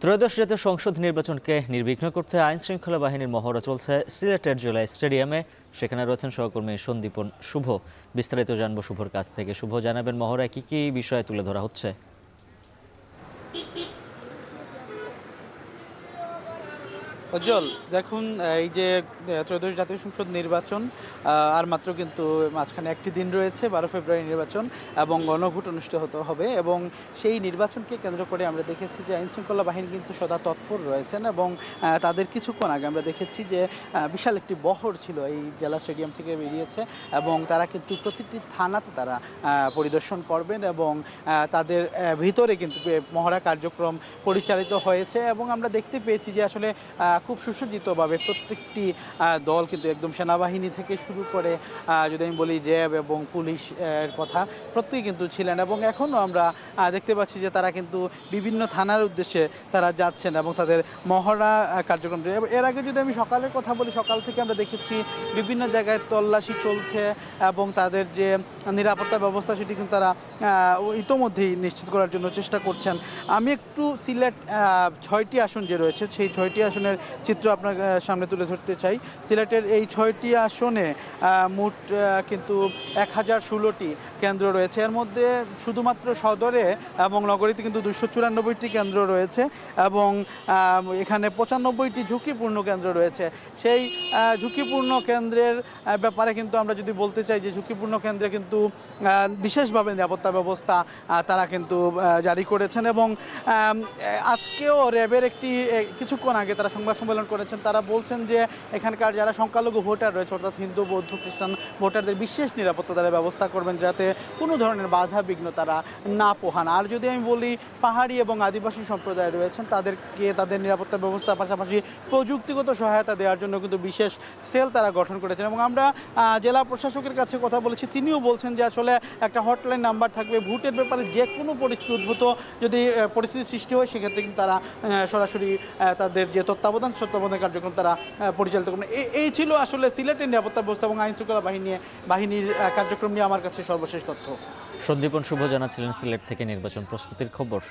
ত্রয়োদশ জাতীয় সংসদ নির্বাচনকে নির্বিঘ্ন করতে আইন শৃঙ্খলা বাহিনীর মহড়া চলছে সিলেটের জেলা স্টেডিয়ামে। সেখানে রয়েছেন সহকর্মী সন্দীপন শুভ। বিস্তারিত জানবো শুভর কাছ থেকে। শুভ, জানাবেন মহড়ায় কি কি বিষয় তুলে ধরা হচ্ছে? উজ্জ্বল, দেখুন, এই যে ত্রয়োদশ জাতীয় সংসদ নির্বাচন আর মাত্র কিন্তু মাঝখানে একটি দিন রয়েছে, 12 ফেব্রুয়ারি নির্বাচন এবং গণভোট অনুষ্ঠিত হবে। এবং সেই নির্বাচনকে কেন্দ্র করে আমরা দেখেছি যে আইনশৃঙ্খলা বাহিনী কিন্তু সদা তৎপর রয়েছেন এবং তাদের কিছুক্ষণ আগে আমরা দেখেছি যে বিশাল একটি বহর ছিল এই জেলা স্টেডিয়াম থেকে বেরিয়েছে এবং তারা কিন্তু প্রতিটি থানাতে তারা পরিদর্শন করবেন এবং তাদের ভিতরে কিন্তু মহড়া কার্যক্রম পরিচালিত হয়েছে। এবং আমরা দেখতে পেয়েছি যে আসলে খুব সুসজ্জিতভাবে প্রত্যেকটি দল কিন্তু একদম সেনাবাহিনী থেকে শুরু করে যদি আমি বলি র্যাব এবং পুলিশ এর কথা, প্রত্যেকেই কিন্তু ছিলেন। এবং এখনও আমরা দেখতে পাচ্ছি যে তারা কিন্তু বিভিন্ন থানার উদ্দেশ্যে তারা যাচ্ছেন এবং তাদের মহড়া কার্যক্রম। এর আগে যদি আমি সকালের কথা বলি, সকাল থেকে আমরা দেখেছি বিভিন্ন জায়গায় তল্লাশি চলছে এবং তাদের যে নিরাপত্তা ব্যবস্থা সেটি কিন্তু তারা ইতোমধ্যেই নিশ্চিত করার জন্য চেষ্টা করছেন। আমি একটু সিলেট 6টি আসন যে রয়েছে সেই 6টি আসনের চিত্র আপনার সামনে তুলে ধরতে চাই। সিলেটের এই 6টি আসনে মোট কিন্তু 1016টি কেন্দ্র রয়েছে। এর মধ্যে শুধুমাত্র সদরে এবং নগরীতে কিন্তু 294টি কেন্দ্র রয়েছে এবং এখানে 95টি ঝুঁকিপূর্ণ কেন্দ্র রয়েছে। সেই ঝুঁকিপূর্ণ কেন্দ্রের ব্যাপারে কিন্তু আমরা যদি বলতে চাই যে ঝুঁকিপূর্ণ কেন্দ্রে কিন্তু বিশেষভাবে নিরাপত্তা ব্যবস্থা তারা কিন্তু জারি করেছেন। এবং আজকেও র্যাবের কিছুক্ষণ আগে তারা সংবাদ সম্মেলন করেছেন। তারা বলছেন যে এখানকার যারা সংখ্যালঘু ভোটার রয়েছে, অর্থাৎ হিন্দু, বৌদ্ধ, খ্রিস্টান ভোটারদের বিশেষ নিরাপত্তা তারা ব্যবস্থা করবেন যাতে কোনো ধরনের বাধা বিঘ্ন তারা না পোহান। আর যদি আমি বলি পাহাড়ি এবং আদিবাসী সম্প্রদায় রয়েছেন, তাদেরকে তাদের নিরাপত্তা ব্যবস্থার পাশাপাশি প্রযুক্তিগত সহায়তা দেওয়ার জন্য কিন্তু বিশেষ সেল তারা গঠন করেছেন। এবং আমরা জেলা প্রশাসকের কাছে কথা বলেছি, তিনিও বলছেন যে আসলে একটা হটলাইন নাম্বার থাকবে, ভোটের ব্যাপারে যে কোনো পরিস্থিতি উদ্ভূত যদি পরিস্থিতি সৃষ্টি হয় সেক্ষেত্রে কিন্তু তারা সরাসরি তাদের যে তত্ত্বাবধান কার্যক্রম তারা পরিচালিত করবেন। এই ছিল আসলে সিলেটের নিরাপত্তা ব্যবস্থা এবং আইনশৃঙ্খলা বাহিনীর কার্যক্রম নিয়ে আমার কাছে সর্বশেষ তথ্য। সন্দীপন শুভ জানাচ্ছিলেন সিলেট থেকে নির্বাচন প্রস্তুতির খবর।